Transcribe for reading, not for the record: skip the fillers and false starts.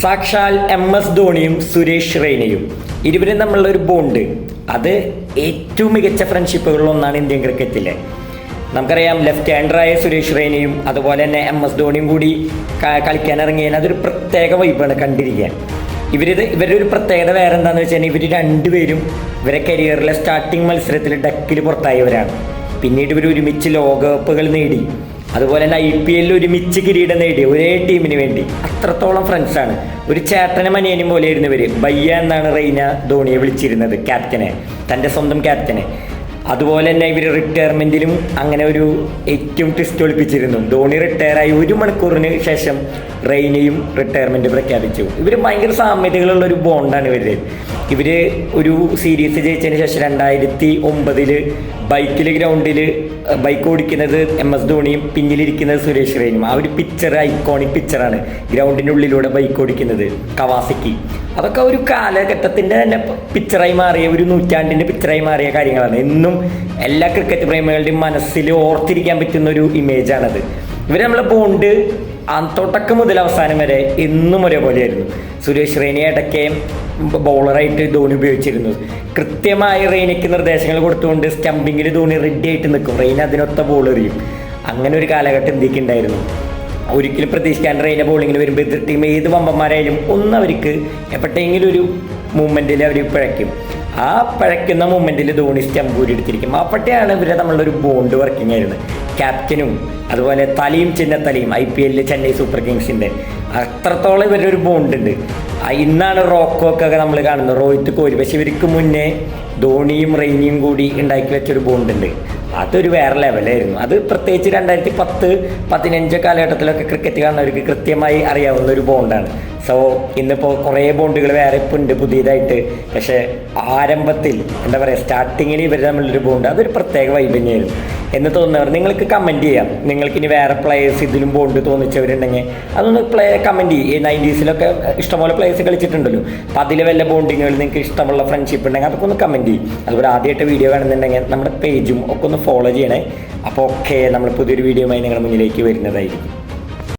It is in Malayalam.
സാക്ഷാൽ MS ധോണിയും സുരേഷ് റെയ്നയും ഇരുവരും തമ്മിലുള്ള ഒരു ബോണ്ട് അത് ഏറ്റവും മികച്ച ഫ്രണ്ട്ഷിപ്പുകളിലൊന്നാണ് ഇന്ത്യൻ ക്രിക്കറ്റിലെ. നമുക്കറിയാം, ലെഫ്റ്റ് ഹാൻഡറായ സുരേഷ് റെയ്നയും അതുപോലെ തന്നെ MS ധോണിയും കൂടി കളിക്കാൻ ഇറങ്ങിയാൽ അതൊരു പ്രത്യേക വൈബാണ് കണ്ടിരിക്കാൻ. ഇവരുടെ ഒരു പ്രത്യേകത വേറെ എന്താണെന്ന് വെച്ചാൽ ഇവർ രണ്ടുപേരും ഇവരെ കരിയറിലെ സ്റ്റാർട്ടിങ് മത്സരത്തിൽ ഡക്കിൽ പുറത്തായവരാണ്. പിന്നീട് ഇവർ ഒരുമിച്ച് ലോകകപ്പുകൾ നേടി, അതുപോലെ തന്നെ IPL ഒരുമിച്ച് കിരീടം നേടി ഒരേ ടീമിന് വേണ്ടി. അത്രത്തോളം ഫ്രണ്ട്സാണ്. ഒരു ചേട്ടനും അനിയനും പോലെയായിരുന്നു ഇവർ. ബയ്യ എന്നാണ് റെയ്ന ധോണിയെ വിളിച്ചിരുന്നത്, ക്യാപ്റ്റനെ, തൻ്റെ സ്വന്തം ക്യാപ്റ്റനെ. അതുപോലെ തന്നെ ഇവർ റിട്ടയർമെൻറ്റിലും അങ്ങനെ ഒരു ഏറ്റവും ട്വിസ്റ്റ് ഒളിപ്പിച്ചിരുന്നു. ധോണി റിട്ടയറായി 1 മണിക്കൂറിന് ശേഷം റെയ്നയും റിട്ടയർമെൻറ്റ് പ്രഖ്യാപിച്ചു. ഇവർ ഭയങ്കര സാമ്യതകളുള്ള ഒരു ബോണ്ടാണ് ഇവർ ഒരു സീരീസ് ജയിച്ചതിന് ശേഷം 2009 ബൈക്കിൽ ഗ്രൗണ്ടിൽ ബൈക്ക് ഓടിക്കുന്നത് MS ധോണിയും പിന്നിലിരിക്കുന്നത് സുരേഷ് റെയ്നയും. ആ ഒരു പിക്ചർ ഐക്കോണിക് പിക്ചറാണ്, ഗ്രൗണ്ടിൻ്റെ ഉള്ളിലൂടെ ബൈക്ക് ഓടിക്കുന്നത് കവാസക്കി. അതൊക്കെ ഒരു കാലഘട്ടത്തിൻ്റെ തന്നെ പിക്ചറായി മാറിയ, ഒരു നൂറ്റാണ്ടിൻ്റെ പിക്ചറായി മാറിയ കാര്യങ്ങളാണ്. എന്നും എല്ലാ ക്രിക്കറ്റ് പ്രേമികളുടെയും മനസ്സിൽ ഓർത്തിരിക്കാൻ പറ്റുന്ന ഒരു ഇമേജാണത്. ഇവർ നമ്മളെ ബോണ്ട് തുടക്കം മുതൽ അവസാനം വരെ എന്നും ഒരേപോലെയായിരുന്നു. സുരേഷ് റെയ്നയെ ഇടയ്ക്ക് ബൗളറായിട്ട് ധോണി ഉപയോഗിച്ചിരുന്നു. കൃത്യമായി റെയ്നയ്ക്ക് നിർദ്ദേശങ്ങൾ കൊടുത്തുകൊണ്ട് സ്റ്റംപിങ്ങിൽ ധോണി റെഡി ആയിട്ട് നിൽക്കും. റെയ്ന അതിനൊത്ത ബോൾ എറിയും. അങ്ങനെ ഒരു കാലഘട്ടം ഇന്ത്യക്ക് ഉണ്ടായിരുന്നു. ഒരിക്കലും പ്രതീക്ഷിക്കാൻ റെയ്ന ബോളിങ്ങിന് വരുമ്പോൾ എതിർ ടീം ഏത് വമ്പന്മാരായാലും അവർക്ക് എപ്പോഴെങ്കിലും ഒരു മൂവ്മെൻറ്റിൽ അവർ പിഴയ്ക്കും. ആ പിഴയ്ക്കുന്ന മൂവ്മെൻറ്റിൽ ധോണി സ്റ്റംപൂരി എടുത്തിരിക്കും. അപ്പോഴത്തെയാണ് ഇവരെ നമ്മളുടെ ബോണ്ട് വർക്കിംഗ് ആയിരുന്നു. ക്യാപ്റ്റനും അതുപോലെ തലയും ചിന്നത്തലയും IPL ചെന്നൈ സൂപ്പർ കിങ്സിൻ്റെ അത്രത്തോളം ഇവരുടെ ഒരു ബോണ്ടുണ്ട്. ഇന്നാണ് റോക്കോ ഒക്കെ നമ്മൾ കാണുന്നത്, രോഹിത് കോഹ്ലി. പക്ഷെ ഇവർക്ക് മുന്നേ ധോണിയും റെയ്നയും കൂടി ഉണ്ടാക്കി വെച്ചൊരു ബോണ്ടുണ്ട്. അതൊരു വേറെ ലെവലായിരുന്നു. അത് പ്രത്യേകിച്ച് 2010-15 കാലഘട്ടത്തിലൊക്കെ ക്രിക്കറ്റ് കാണുന്നവർക്ക് കൃത്യമായി അറിയാവുന്ന ഒരു ബോണ്ടാണ്. സോ ഇന്നിപ്പോൾ കുറേ ബോണ്ടുകൾ വേറെ ഇപ്പോൾ ഉണ്ട് പുതിയതായിട്ട്. പക്ഷേ ആരംഭത്തിൽ എന്താ പറയുക, സ്റ്റാർട്ടിങ്ങിൽ ഇവർ തമ്മിലൊരു ബോണ്ട് അതൊരു പ്രത്യേക വൈബ് തന്നെയായിരുന്നു എന്ന് തോന്നുന്നവർ നിങ്ങൾക്ക് കമൻറ്റ് ചെയ്യാം. നിങ്ങൾക്കിനി വേറെ പ്ലേയേഴ്സ് ഇതിലും ബോണ്ട് തോന്നിച്ചവരുണ്ടെങ്കിൽ അതൊന്ന് കമൻറ്റ് ചെയ്യും. 90s ഇഷ്ടംപോലെ പ്ലേയേഴ്സ് കളിച്ചിട്ടുണ്ടല്ലോ, അപ്പോൾ അതിൽ വല്ല ബോണ്ടിങ്ങുകൾ നിങ്ങൾക്ക് ഇഷ്ടമുള്ള ഫ്രണ്ട്ഷിപ്പ് ഉണ്ടെങ്കിൽ അതൊക്കെ ഒന്ന് കമൻറ്റ് ചെയ്യും. അതുപോലെ ആദ്യമായിട്ട് വീഡിയോ കാണുന്നുണ്ടെങ്കിൽ നമ്മുടെ പേജും ഒക്കെ ഒന്ന് ഫോളോ ചെയ്യണേ. അപ്പോൾ നമ്മൾ പുതിയൊരു വീഡിയോയുമായി നിങ്ങളുടെ മുന്നിലേക്ക് വരുന്നതായിരിക്കും.